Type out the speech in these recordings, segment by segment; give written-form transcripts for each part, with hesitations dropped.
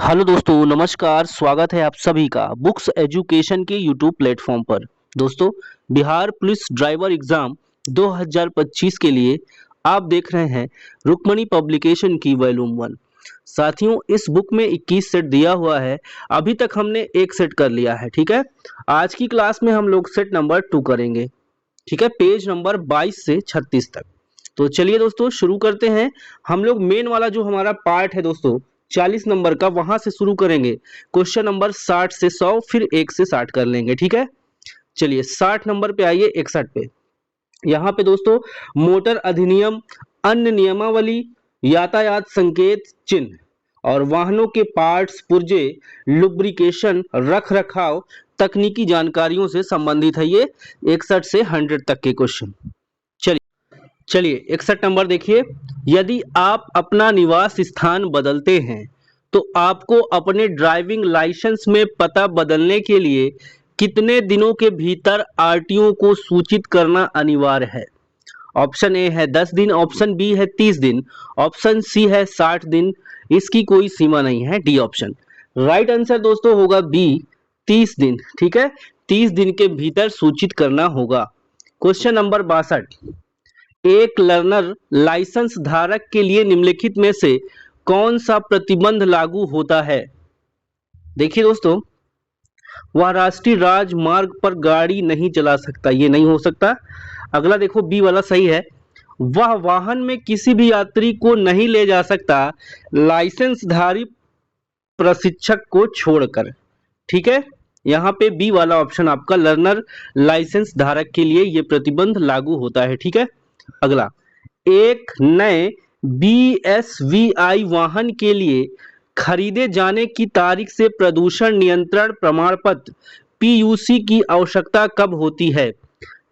Hello दोस्तों, नमस्कार। स्वागत है आप सभी का बुक्स एजुकेशन के यूट्यूब प्लेटफॉर्म पर। दोस्तों, बिहार पुलिस ड्राइवर एग्जाम 2025 के लिए आप देख रहे हैं रुक्मणी पब्लिकेशन की वॉल्यूम 1। साथियों, इस बुक में 21 सेट दिया हुआ है। अभी तक हमने एक सेट कर लिया है। ठीक है, आज की क्लास में हम लोग सेट नंबर 2 करेंगे। ठीक है, पेज नंबर 22 से 36 तक। तो चलिए दोस्तों, शुरू करते हैं। हम लोग मेन वाला जो हमारा पार्ट है दोस्तों 40 नंबर का, वहां से शुरू करेंगे। क्वेश्चन नंबर 60 से 100, फिर 1 से 60 कर लेंगे। ठीक है, चलिए 60 नंबर पे आइए। 61 पे यहाँ पे दोस्तों मोटर अधिनियम, अन्य नियमावली, यातायात संकेत चिन्ह और वाहनों के पार्ट्स, पुर्जे, लुब्रिकेशन, रख रखाव, तकनीकी जानकारियों से संबंधित है। ये 61 से 100 तक के क्वेश्चन। चलिए 61 नंबर देखिए। यदि आप अपना निवास स्थान बदलते हैं तो आपको अपने ड्राइविंग लाइसेंस में पता बदलने के लिए कितने दिनों के भीतर आरटीओ को सूचित करना अनिवार्य है? ऑप्शन ए है 10 दिन, ऑप्शन बी है 30 दिन, ऑप्शन सी है 60 दिन। इसकी कोई सीमा नहीं है, डी ऑप्शन। राइट आंसर दोस्तों होगा बी, 30 दिन। ठीक है, 30 दिन के भीतर सूचित करना होगा। Question number 62। एक लर्नर लाइसेंस धारक के लिए निम्नलिखित में से कौन सा प्रतिबंध लागू होता है? देखिए दोस्तों, वह राष्ट्रीय राजमार्ग पर गाड़ी नहीं चला सकता, ये नहीं हो सकता। अगला देखो, बी वाला सही है। वह वाहन में किसी भी यात्री को नहीं ले जा सकता लाइसेंसधारी प्रशिक्षक को छोड़कर। ठीक है, यहाँ पे बी वाला ऑप्शन आपका लर्नर लाइसेंस धारक के लिए यह प्रतिबंध लागू होता है। ठीक है, अगला, एक नए BSVI वाहन के लिए खरीदे जाने की तारीख से प्रदूषण नियंत्रण प्रमाण पत्र PUC की आवश्यकता कब होती है?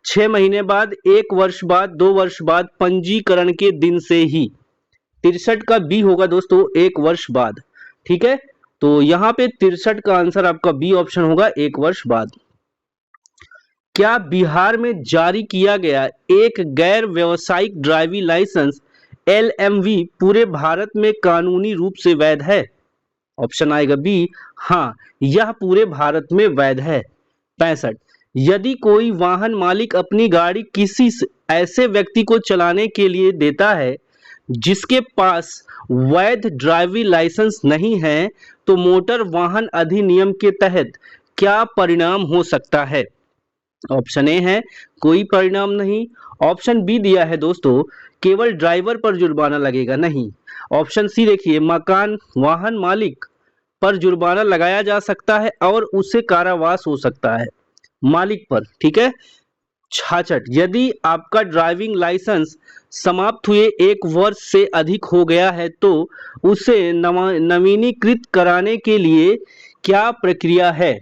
6 महीने बाद, 1 वर्ष बाद, 2 वर्ष बाद, पंजीकरण के दिन से ही। 63 का बी होगा दोस्तों, 1 वर्ष बाद। ठीक है, तो यहाँ पे 63 का आंसर आपका बी ऑप्शन होगा, 1 वर्ष बाद। क्या बिहार में जारी किया गया एक गैर व्यावसायिक ड्राइविंग लाइसेंस LMV पूरे भारत में कानूनी रूप से वैध है? ऑप्शन आएगा बी, हाँ, यह पूरे भारत में वैध है। 65। यदि कोई वाहन मालिक अपनी गाड़ी किसी ऐसे व्यक्ति को चलाने के लिए देता है जिसके पास वैध ड्राइविंग लाइसेंस नहीं है, तो मोटर वाहन अधिनियम के तहत क्या परिणाम हो सकता है? ऑप्शन ए है कोई परिणाम नहीं, ऑप्शन बी दिया है दोस्तों केवल ड्राइवर पर जुर्माना लगेगा, नहीं। ऑप्शन सी देखिए, मकान वाहन मालिक पर जुर्माना लगाया जा सकता है और उसे कारावास हो सकता है, मालिक पर। ठीक है। 66। यदि आपका ड्राइविंग लाइसेंस समाप्त हुए 1 वर्ष से अधिक हो गया है तो उसे नवीनीकृत कराने के लिए क्या प्रक्रिया है?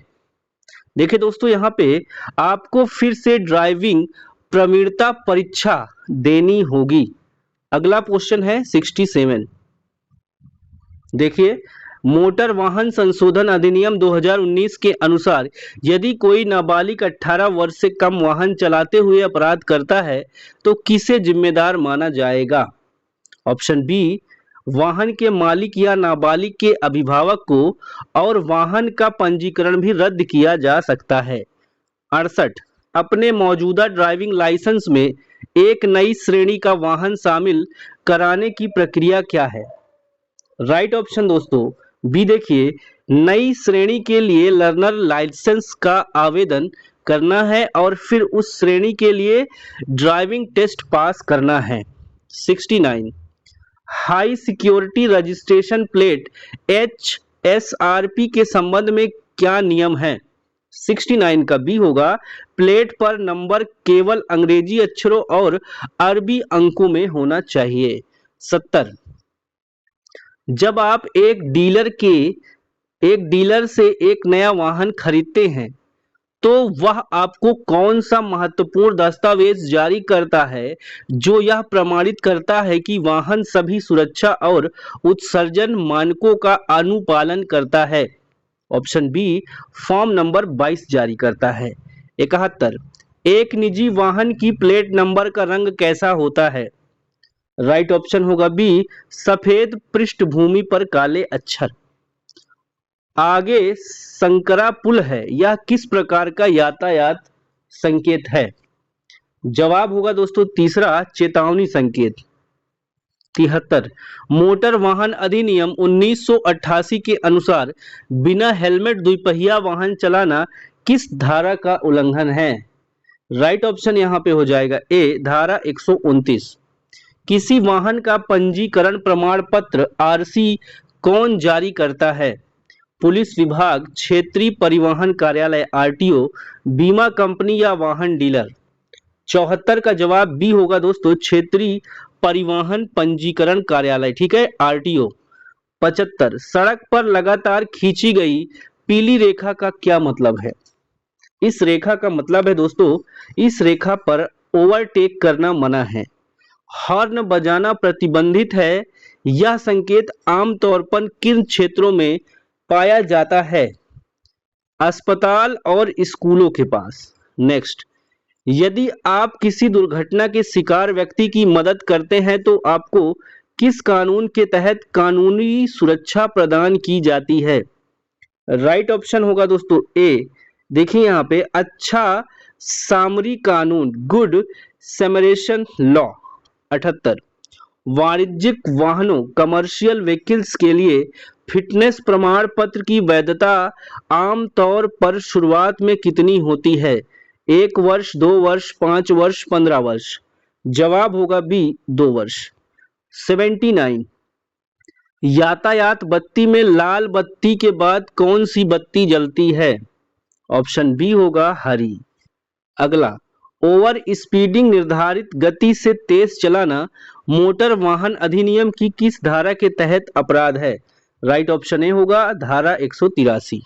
देखिए दोस्तों, यहाँ पे आपको फिर से ड्राइविंग प्रवीणता परीक्षा देनी होगी। अगला क्वेश्चन है 67। देखिए, मोटर वाहन संशोधन अधिनियम 2019 के अनुसार यदि कोई नाबालिग 18 वर्ष से कम वाहन चलाते हुए अपराध करता है तो किसे जिम्मेदार माना जाएगा? ऑप्शन बी, वाहन के मालिक या नाबालिग के अभिभावक को, और वाहन का पंजीकरण भी रद्द किया जा सकता है। 68। अपने मौजूदा ड्राइविंग लाइसेंस में एक नई श्रेणी का वाहन शामिल कराने की प्रक्रिया क्या है? राइट ऑप्शन दोस्तों बी देखिए, नई श्रेणी के लिए लर्नर लाइसेंस का आवेदन करना है और फिर उस श्रेणी के लिए ड्राइविंग टेस्ट पास करना है। 69। High security registration plate HSRP के संबंध में क्या नियम है? 69 का बी होगा, प्लेट पर नंबर केवल अंग्रेजी अक्षरों और अरबी अंकों में होना चाहिए। 70। जब आप एक डीलर से एक नया वाहन खरीदते हैं तो वह आपको कौन सा महत्वपूर्ण दस्तावेज जारी करता है जो यह प्रमाणित करता है कि वाहन सभी सुरक्षा और उत्सर्जन मानकों का अनुपालन करता है? ऑप्शन बी, फॉर्म नंबर 22 जारी करता है। 71। एक निजी वाहन की प्लेट नंबर का रंग कैसा होता है? राइट ऑप्शन होगा बी, सफेद पृष्ठभूमि पर काले अक्षर। आगे संकरा पुल है, यह किस प्रकार का यातायात संकेत है? जवाब होगा दोस्तों तीसरा, चेतावनी संकेत। 73, मोटर वाहन अधिनियम 1988 के अनुसार बिना हेलमेट द्विपहिया वाहन चलाना किस धारा का उल्लंघन है? राइट ऑप्शन यहां पे हो जाएगा ए, धारा 129। किसी वाहन का पंजीकरण प्रमाण पत्र आरसी कौन जारी करता है? पुलिस विभाग, क्षेत्रीय परिवहन कार्यालय आरटीओ, बीमा कंपनी या वाहन डीलर? 74 का जवाब बी होगा दोस्तों, क्षेत्रीय परिवहन पंजीकरण कार्यालय, ठीक है, आरटीओ। 75, सड़क पर लगातार खींची गई पीली रेखा का क्या मतलब है? इस रेखा का मतलब है दोस्तों, इस रेखा पर ओवरटेक करना मना है, हॉर्न बजाना प्रतिबंधित है। यह संकेत आमतौर पर किन क्षेत्रों में पाया जाता है? अस्पताल और स्कूलों के पास। नेक्स्ट, यदि आप किसी दुर्घटना के शिकार व्यक्ति की मदद करते हैं तो आपको किस कानून के तहत कानूनी सुरक्षा प्रदान की जाती है? राइट ऑप्शन होगा दोस्तों ए, देखिए यहाँ पे अच्छा सामरी कानून, गुड सैमरिटन लॉ। 78, वाणिज्यिक वाहनों कमर्शियल व्हीकल्स के लिए फिटनेस प्रमाण पत्र की वैधता आमतौर पर शुरुआत में कितनी होती है? 1 वर्ष, 2 वर्ष, 5 वर्ष, 15 वर्ष? जवाब होगा बी, 2 वर्ष। 79, यातायात बत्ती में लाल बत्ती के बाद कौन सी बत्ती जलती है? ऑप्शन बी होगा हरी। अगला, ओवर स्पीडिंग निर्धारित गति से तेज चलाना मोटर वाहन अधिनियम की किस धारा के तहत अपराध है? राइट ऑप्शन ए होगा, धारा 183।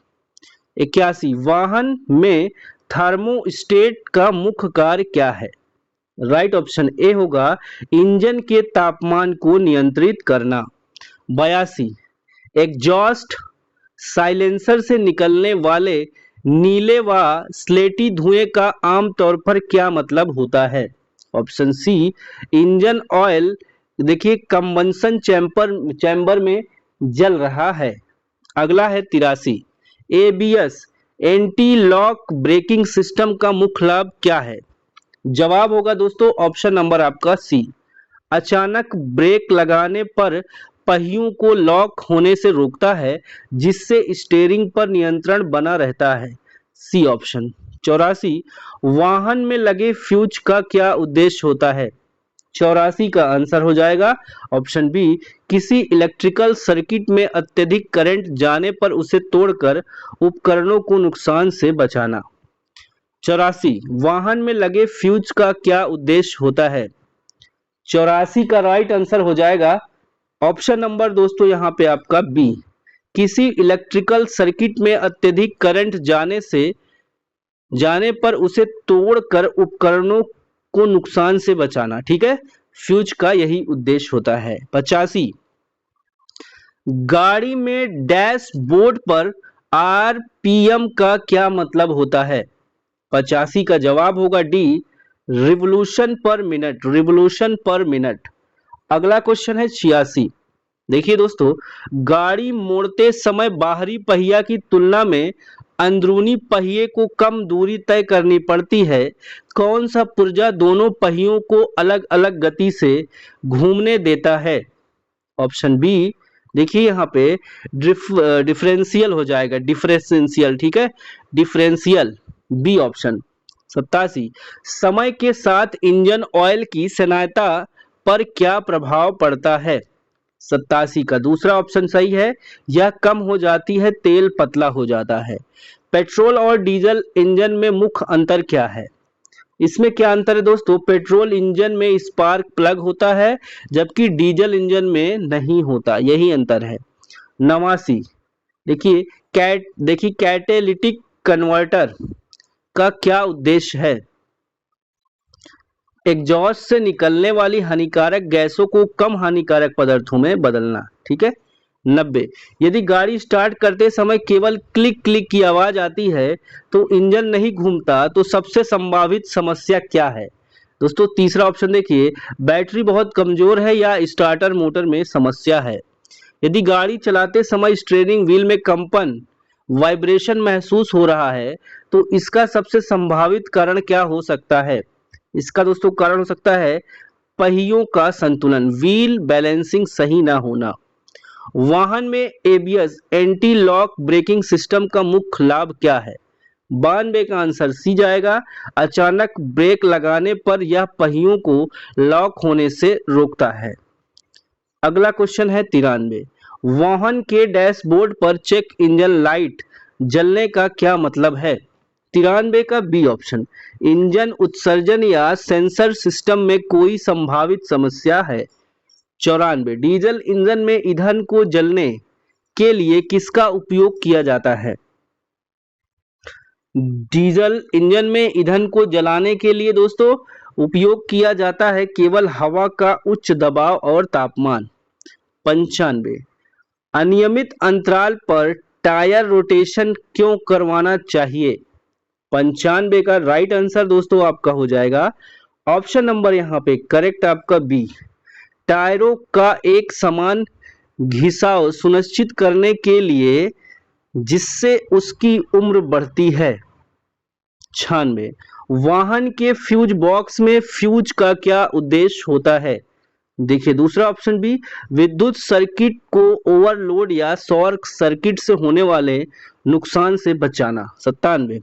81, वाहन में थर्मोस्टेट का मुख्य कार्य क्या है? राइट ऑप्शन ए होगा, इंजन के तापमान को नियंत्रित करना। 82, एग्जॉस्ट साइलेंसर से निकलने वाले नीले व स्लेटी धुएं का आमतौर पर क्या मतलब होता है? ऑप्शन सी, इंजन ऑयल देखिए कंबंशन चैम्बर में जल रहा है। अगला है 83, ABS anti lock braking system का मुख्य लाभ क्या है? जवाब होगा दोस्तों ऑप्शन नंबर आपका सी, अचानक ब्रेक लगाने पर पहियों को लॉक होने से रोकता है, जिससे स्टीयरिंग पर नियंत्रण बना रहता है। C option. 84, वाहन में लगे फ्यूज का क्या उद्देश्य होता है? 84 का आंसर हो जाएगा ऑप्शन बी, किसी इलेक्ट्रिकल सर्किट में अत्यधिक करंट जाने पर उसे तोड़कर उपकरणों को नुकसान से बचाना। 84, वाहन में लगे फ्यूज का क्या उद्देश्य होता है? 84 का राइट आंसर हो जाएगा ऑप्शन नंबर दोस्तों यहाँ पे आपका बी, किसी इलेक्ट्रिकल सर्किट में अत्यधिक करंट जाने पर उसे तोड़कर उपकरणों को नुकसान से बचाना, ठीक है, फ्यूज का यही उद्देश्य होता है। 85, गाड़ी में डैशबोर्ड पर आरपीएम का क्या मतलब होता है? 85 का जवाब होगा D, revolution per minute, revolution per minute. अगला क्वेश्चन है 86, देखिए दोस्तों, गाड़ी मोड़ते समय बाहरी पहिया की तुलना में अंदरूनी पहिए को कम दूरी तय करनी पड़ती है। कौन सा पुर्जा दोनों पहियों को अलग अलग गति से घूमने देता है? ऑप्शन बी, देखिए यहाँ पे डिफरेंशियल हो जाएगा, डिफरेंशियल, ठीक है, डिफरेंशियल, बी ऑप्शन। 87, समय के साथ इंजन ऑयल की सेनायता पर क्या प्रभाव पड़ता है? 87 का दूसरा ऑप्शन सही है, यह कम हो जाती है, तेल पतला हो जाता है। पेट्रोल और डीजल इंजन में मुख्य अंतर क्या है? इसमें क्या अंतर है दोस्तों? पेट्रोल इंजन में स्पार्क प्लग होता है, जबकि डीजल इंजन में नहीं होता, यही अंतर है। 89, देखिए कैटेलिटिक कन्वर्टर का क्या उद्देश्य है? एग्जॉस्ट से निकलने वाली हानिकारक गैसों को कम हानिकारक पदार्थों में बदलना, ठीक है। 90, यदि गाड़ी स्टार्ट करते समय केवल क्लिक क्लिक की आवाज आती है तो इंजन नहीं घूमता, तो सबसे संभावित समस्या क्या है? दोस्तों तीसरा ऑप्शन देखिए, बैटरी बहुत कमजोर है या स्टार्टर मोटर में समस्या है। यदि गाड़ी चलाते समय स्टीयरिंग व्हील में कंपन वाइब्रेशन महसूस हो रहा है, तो इसका सबसे संभावित कारण क्या हो सकता है? इसका दोस्तों कारण हो सकता है पहियों का संतुलन, व्हील बैलेंसिंग सही ना होना। वाहन में ABS anti lock braking system का मुख्य लाभ क्या है? 92 का आंसर सी जाएगा। अचानक ब्रेक लगाने पर यह पहियों को लॉक होने से रोकता है। अगला क्वेश्चन है 93। वाहन के डैशबोर्ड पर चेक इंजन लाइट जलने का क्या मतलब है? 93 का बी ऑप्शन, इंजन उत्सर्जन या सेंसर सिस्टम में कोई संभावित समस्या है। 94, डीजल इंजन में ईंधन को जलने के लिए किसका उपयोग किया जाता है? डीजल इंजन में ईंधन को जलाने के लिए दोस्तों उपयोग किया जाता है केवल हवा का उच्च दबाव और तापमान। 95, अनियमित अंतराल पर टायर रोटेशन क्यों करवाना चाहिए? 95 का राइट आंसर दोस्तों आपका हो जाएगा ऑप्शन नंबर यहाँ पे करेक्ट आपका बी, टायरों का एक समान घिसाव सुनिश्चित करने के लिए जिससे उसकी उम्र बढ़ती है। 96, वाहन के फ्यूज बॉक्स में फ्यूज का क्या उद्देश्य होता है? देखिए दूसरा ऑप्शन बी, विद्युत सर्किट को ओवरलोड या शॉर्ट सर्किट से होने वाले नुकसान से बचाना। 97,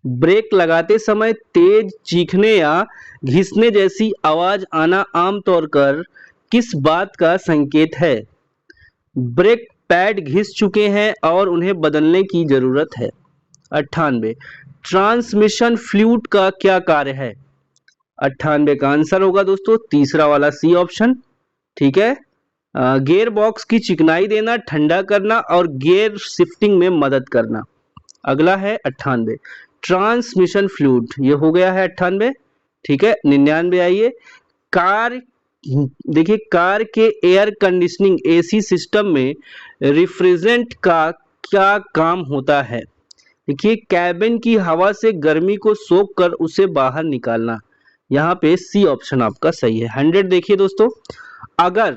ब्रेक लगाते समय तेज चीखने या घिसने जैसी आवाज आना आमतौर पर किस बात का संकेत है? ब्रेक पैड घिस चुके हैं और उन्हें बदलने की जरूरत है। 98, ट्रांसमिशन फ्लूइड का क्या कार्य है? 98 का आंसर होगा दोस्तों तीसरा वाला सी ऑप्शन, ठीक है। गियर बॉक्स की चिकनाई देना, ठंडा करना और गियर शिफ्टिंग में मदद करना। अगला है 98, ट्रांसमिशन फ्लूइड, ये हो गया है 98, ठीक है। 99 आइए, कार, देखिए कार के एयर कंडीशनिंग एसी सिस्टम में रिफ्रिजरेंट का क्या काम होता है? देखिए कैबिन की हवा से गर्मी को सोख कर उसे बाहर निकालना। यहाँ पे सी ऑप्शन आपका सही है। 100 देखिए दोस्तों, अगर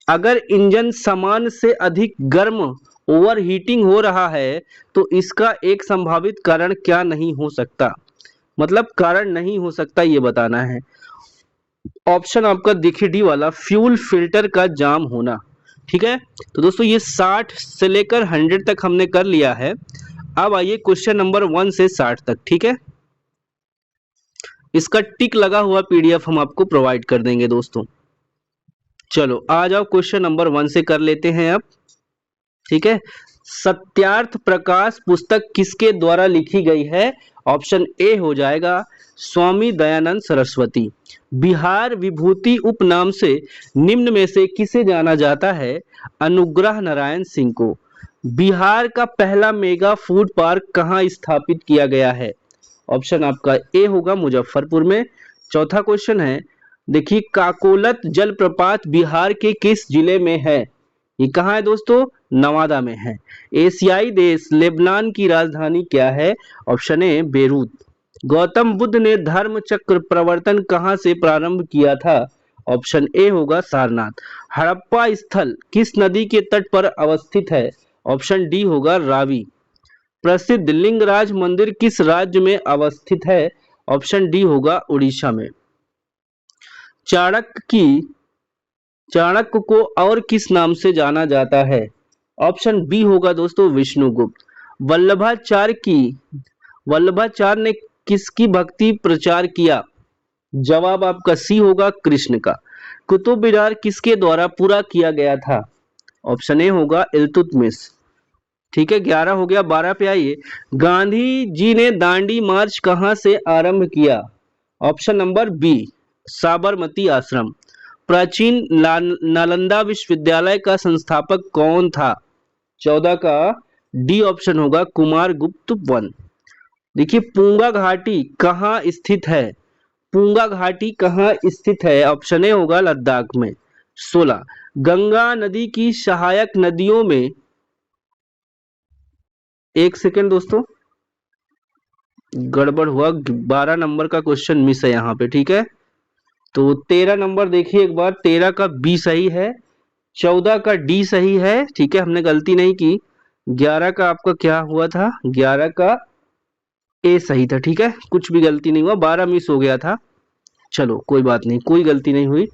अगर इंजन सामान्य से अधिक गर्म ओवर हीटिंग हो रहा है तो इसका एक संभावित कारण क्या नहीं हो सकता? मतलब कारण नहीं हो सकता ये बताना है। ऑप्शन आपका देखिए डी वाला, फ्यूल फिल्टर का जाम होना, ठीक है। तो दोस्तों ये 60 से लेकर 100 तक हमने कर लिया है। अब आइए क्वेश्चन नंबर 1 से 60 तक, ठीक है। इसका टिक लगा हुआ पीडीएफ हम आपको प्रोवाइड कर देंगे दोस्तों। चलो आ जाओ क्वेश्चन नंबर 1 से कर लेते हैं अब, ठीक है। सत्यार्थ प्रकाश पुस्तक किसके द्वारा लिखी गई है? ऑप्शन ए हो जाएगा स्वामी दयानंद सरस्वती। बिहार विभूति उपनाम से निम्न में से किसे जाना जाता है? अनुग्रह नारायण सिंह को। बिहार का पहला मेगा फूड पार्क कहाँ स्थापित किया गया है? ऑप्शन आपका ए होगा मुजफ्फरपुर में। चौथा क्वेश्चन है, देखिए काकोलत जलप्रपात बिहार के किस जिले में है? ये कहाँ है दोस्तों? नवादा में है। एशियाई देश लेबनान की राजधानी क्या है? Option A Beirut. Gautam Buddha ने धर्म चक्र प्रवर्तन कहाँ से प्रारंभ किया था? ऑप्शन ए होगा सारनाथ। हड़प्पा स्थल किस नदी के तट पर अवस्थित है? ऑप्शन डी होगा रावी। प्रसिद्ध लिंगराज मंदिर किस राज्य में अवस्थित है? ऑप्शन डी होगा उड़ीसा में। चाणक्य को और किस नाम से जाना जाता है? ऑप्शन बी होगा दोस्तों विष्णुगुप्त। वल्लभाचार्य ने किसकी भक्ति प्रचार किया? जवाब आपका सी होगा कृष्ण का। कुतुब मीनार किसके द्वारा पूरा किया गया था? ऑप्शन ए होगा इल्तुतमिश, ठीक है। 11 हो गया, 12 पे आइए। गांधी जी ने दांडी मार्च कहां से आरंभ किया? ऑप्शन नंबर बी साबरमती आश्रम। प्राचीन नालंदा विश्वविद्यालय का संस्थापक कौन था? 14 का डी ऑप्शन होगा कुमारगुप्त वन। देखिए पूंगा घाटी कहाँ स्थित है? पूंगा घाटी कहाँ स्थित है? ऑप्शन ए होगा लद्दाख में। 16, गंगा नदी की सहायक नदियों में, एक सेकेंड दोस्तों गड़बड़ हुआ, 12 नंबर का क्वेश्चन मिस है यहाँ पे, ठीक है। तो 13 नंबर देखिए एक बार, 13 का बी सही है, 14 का डी सही है, ठीक है, हमने गलती नहीं की। 11 का आपका क्या हुआ था, 11 का ए सही था, ठीक है, कुछ भी गलती नहीं हुआ, 12 मिस हो गया था। चलो कोई बात नहीं, कोई गलती नहीं हुई।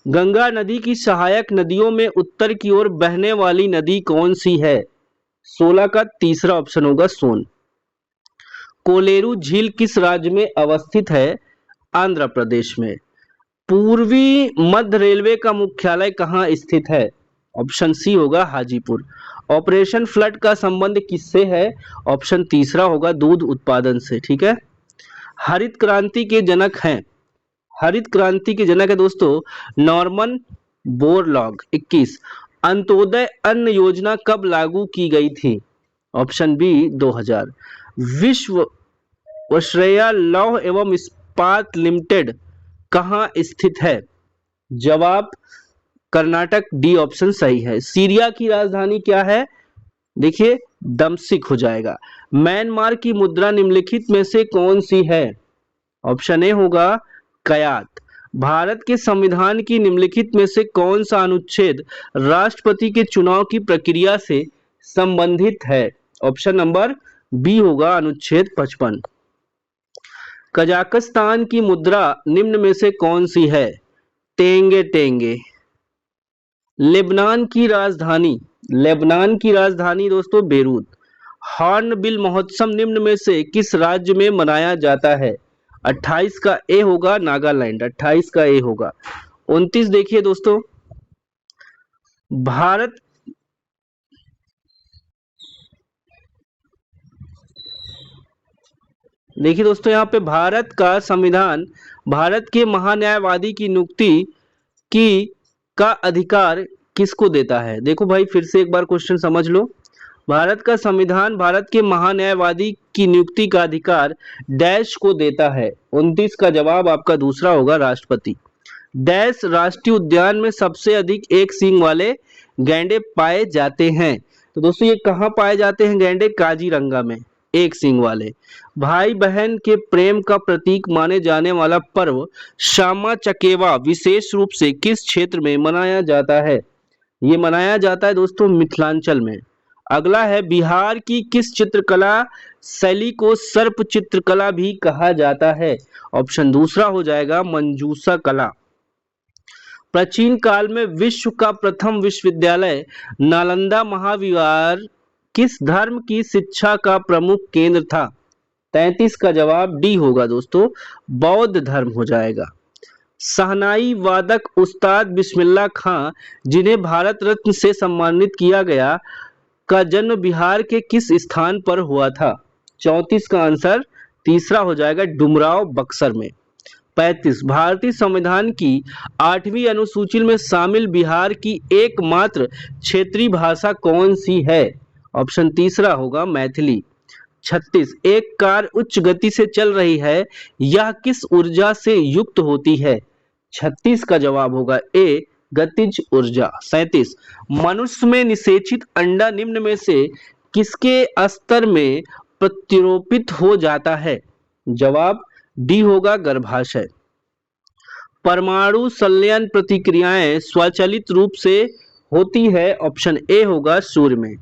गंगा नदी की सहायक नदियों में उत्तर की ओर बहने वाली नदी कौन सी है? 16 का तीसरा ऑप्शन होगा सोन। कोलेरू झील किस राज्य में अवस्थित है? आंध्र प्रदेश में। पूर्वी मध्य रेलवे का मुख्यालय कहाँ स्थित है? ऑप्शन सी होगा हाजीपुर। ऑपरेशन फ्लड का संबंध किससे है? ऑप्शन तीसरा होगा दूध उत्पादन से, ठीक है। हरित क्रांति के जनक हैं, हरित क्रांति के जनक है दोस्तों नॉर्मन बोरलॉग। 21 अंत्योदय अन्न योजना कब लागू की गई थी? Option B 2000। विश्व वश्रेया लौह एवं इस्पात लिमिटेड कहाँ स्थित है? जवाब कर्नाटक, डी ऑप्शन सही है। सीरिया की राजधानी क्या है? देखिए दमसिक हो जाएगा। म्यांमार की मुद्रा निम्नलिखित में से कौन सी है? ऑप्शन ए होगा कयात। भारत के संविधान की निम्नलिखित में से कौन सा अनुच्छेद राष्ट्रपति के चुनाव की प्रक्रिया से संबंधित है? ऑप्शन नंबर बी होगा अनुच्छेद 55। कजाकिस्तान की मुद्रा निम्न में से कौन सी है? टेंगे टेंगे। लेबनान की राजधानी दोस्तों बेरूत। हॉर्नबिल महोत्सव निम्न में से किस राज्य में मनाया जाता है? 28 का ए होगा नागालैंड, 28 का ए होगा। 29 देखिए दोस्तों, भारत देखिए दोस्तों यहाँ पे भारत का संविधान भारत के महान्यायवादी की नियुक्ति की का अधिकार किसको देता है? देखो भाई फिर से एक बार क्वेश्चन समझ लो। भारत का संविधान भारत के महान्यायवादी की नियुक्ति का अधिकार डैश को देता है। 29 का जवाब आपका दूसरा होगा राष्ट्रपति। डैश राष्ट्रीय उद्यान में सबसे अधिक एक सींग वाले गैंडे पाए जाते हैं। तो दोस्तों ये कहाँ पाए जाते हैं गैंडे? काजीरंगा में, एक सींग वाले। भाई बहन के प्रेम का प्रतीक माने जाने वाला पर्व श्यामा चकेवा विशेष रूप से किस क्षेत्र में मनाया जाता है? ये मनाया जाता है दोस्तों मिथिलांचल में। अगला है बिहार की किस चित्रकला शैली को सर्प चित्रकला भी कहा जाता है? ऑप्शन दूसरा हो जाएगा मंजूषा कला। प्राचीन काल में विश्व का प्रथम विश्वविद्यालय नालंदा महाविहार किस धर्म की शिक्षा का प्रमुख केंद्र था? 33 का जवाब डी होगा दोस्तों, बौद्ध धर्म हो जाएगा। शहनाई वादक उस्ताद बिस्मिल्लाह खां जिन्हें भारत रत्न से सम्मानित किया गया का जन्म बिहार के किस स्थान पर हुआ था? 34 का आंसर तीसरा हो जाएगा डुमराव बक्सर में। 35 भारतीय संविधान की 8वीं अनुसूची में शामिल बिहार की एकमात्र क्षेत्रीय भाषा कौन सी है? ऑप्शन तीसरा होगा मैथिली। 36 एक कार उच्च गति से चल रही है, यह किस ऊर्जा से युक्त होती है? 36 का जवाब होगा ए गतिज ऊर्जा। 37 मनुष्य में निषेचित अंडा निम्न में से किसके स्तर में प्रत्यारोपित हो जाता है? जवाब डी होगा गर्भाशय। परमाणु संलयन प्रतिक्रियाएं स्वचालित रूप से होती है, ऑप्शन ए होगा सूर्य में।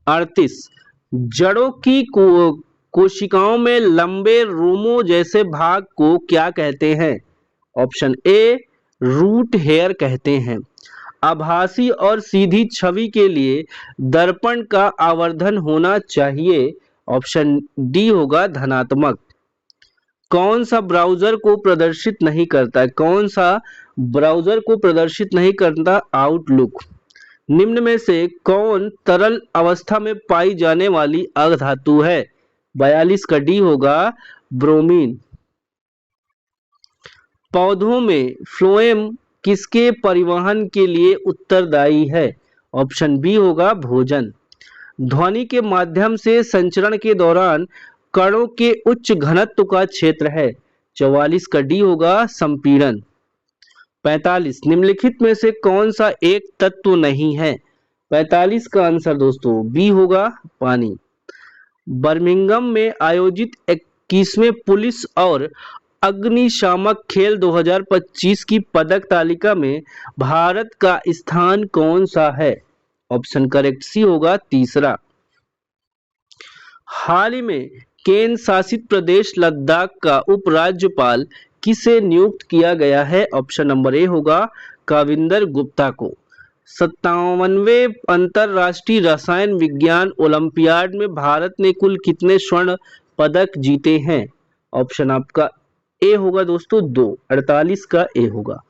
38 जड़ों की कोशिकाओं में लंबे रोमों जैसे भाग को क्या कहते हैं? ऑप्शन ए रूट हेयर कहते हैं। आभासी और सीधी छवि के लिए दर्पण का आवर्धन होना चाहिए, ऑप्शन डी होगा धनात्मक। कौन सा ब्राउजर को प्रदर्शित नहीं करता है? कौन सा ब्राउजर को प्रदर्शित नहीं करता? आउटलुक। निम्न में से कौन तरल अवस्था में पाई जाने वाली अधातु है? 42 का डी होगा ब्रोमीन। पौधों में फ्लोएम किसके परिवहन के लिए उत्तरदायी है? ऑप्शन बी होगा भोजन। ध्वनि के माध्यम से संचरण के दौरान कणों के उच्च घनत्व का क्षेत्र है। 44 का डी होगा संपीड़न। 45 निम्नलिखित में से कौन सा एक तत्व नहीं है? 45 का आंसर दोस्तों बी होगा पानी। बर्मिंघम में आयोजित 21वें पुलिस और अग्निशामक खेल 2025 की पदक तालिका में भारत का स्थान कौन सा है? ऑप्शन करेक्ट सी होगा तीसरा। हाल ही में केंद्र शासित प्रदेश लद्दाख का उपराज्यपाल किसे नियुक्त किया गया है? ऑप्शन नंबर ए होगा काविंदर गुप्ता को। 57वें अंतर्राष्ट्रीय रसायन विज्ञान ओलंपियाड में भारत ने कुल कितने स्वर्ण पदक जीते हैं? ऑप्शन आपका ए होगा दोस्तों 2, 48 का ए होगा।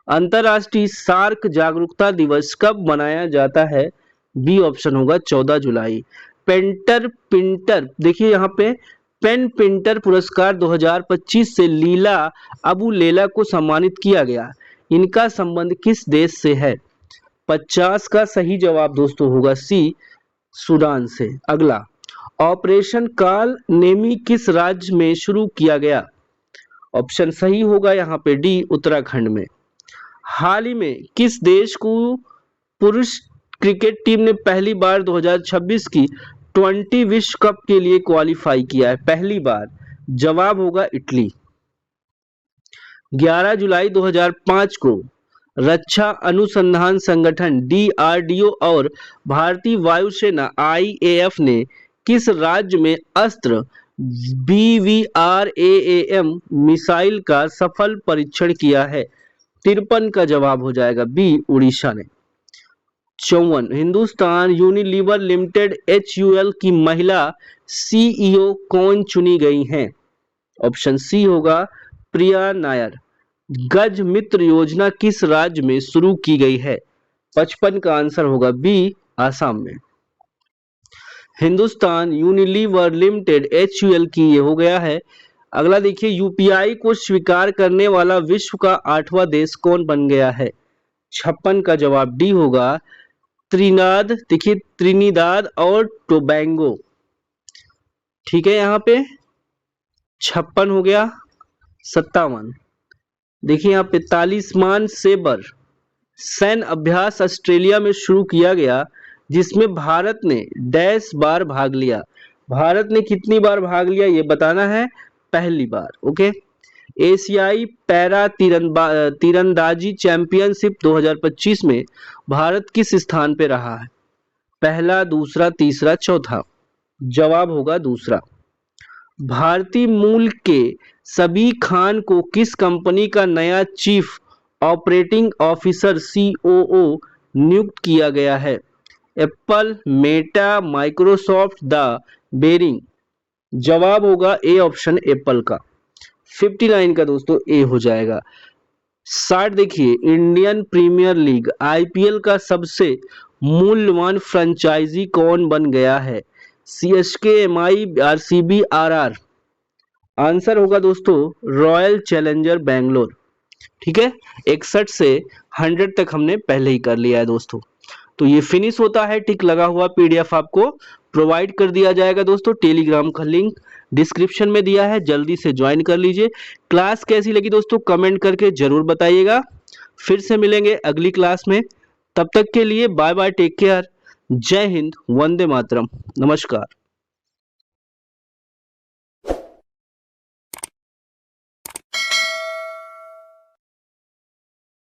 अंतर्राष्ट्रीय सार्क जागरूकता दिवस कब मनाया जाता है? बी ऑप्शन होगा 14 जुलाई। पेंटर पिंटर देखिए यहाँ पे पेन पिंटर पुरस्कार 2025 से लीला अबू लेला को सम्मानित किया गया। इनका संबंध किस देश से है? 50 का सही जवाब दोस्तों होगा सी, सूडान से। अगला, ऑपरेशन काल नेमी किस राज्य में शुरू किया गया? ऑप्शन सही होगा यहाँ पे डी, उत्तराखंड में। हाल ही में किस देश को पुरुष क्रिकेट टीम ने पहली बार 2026 की 20 विश्व कप के लिए क्वालिफाई किया है? पहली बार जवाब होगा इटली। 11 जुलाई 2005 को रक्षा अनुसंधान संगठन डीआरडीओ और भारतीय वायुसेना आईएएफ ने किस राज्य में अस्त्र BVRAAM मिसाइल का सफल परीक्षण किया है? 53 का जवाब हो जाएगा बी, उड़ीसा ने। 54, हिंदुस्तान यूनिलीवर लिमिटेड HUL की महिला CEO कौन चुनी गई हैं? ऑप्शन सी होगा प्रिया नायर। गज मित्र योजना किस राज्य में शुरू की गई है? 55 का आंसर होगा बी, आसाम में। हिंदुस्तान यूनिलीवर लिमिटेड HUL की ये हो गया है। अगला देखिए, यूपीआई को स्वीकार करने वाला विश्व का 8वां देश कौन बन गया है? 56 का जवाब डी होगा त्रिनाद, देखिए त्रिनिदाद और टोबैंगो। ठीक है, यहाँ पे 56 हो गया। 57 देखिए यहाँ पे तालिस्मान सेबर सैन्य अभ्यास ऑस्ट्रेलिया में शुरू किया गया, जिसमें भारत ने डैश बार भाग लिया। भारत ने कितनी बार भाग लिया ये बताना है, पहली बार। ओके, एशियाई पैरा तीरंदाजी चैंपियनशिप 2025 में भारत किस स्थान पे रहा है? पहला, दूसरा, तीसरा, चौथा? जवाब होगा दूसरा। भारतीय मूल के सबी खान को किस कंपनी का नया चीफ ऑपरेटिंग ऑफिसर COO नियुक्त किया गया है? Apple, Meta, Microsoft, the Bering? जवाब होगा ए ऑप्शन, एप्पल का। 59 का दोस्तों ए हो जाएगा। 60 देखिए, इंडियन प्रीमियर लीग IPL का सबसे मूल्यवान फ्रेंचाइजी कौन बन गया है? CSK, MI, RCB, RR? Answer होगा दोस्तों रॉयल चैलेंजर बैंगलोर। ठीक है, 61 से 100 तक हमने पहले ही कर लिया है दोस्तों। तो ये फिनिश होता है, टिक लगा हुआ PDF आपको प्रोवाइड कर दिया जाएगा दोस्तों। टेलीग्राम का लिंक डिस्क्रिप्शन में दिया है, जल्दी से ज्वाइन कर लीजिए। क्लास कैसी लगी दोस्तों कमेंट करके जरूर बताइएगा। फिर से मिलेंगे अगली क्लास में, तब तक के लिए बाय बाय, टेक केयर, जय हिंद, वंदे मातरम, नमस्कार।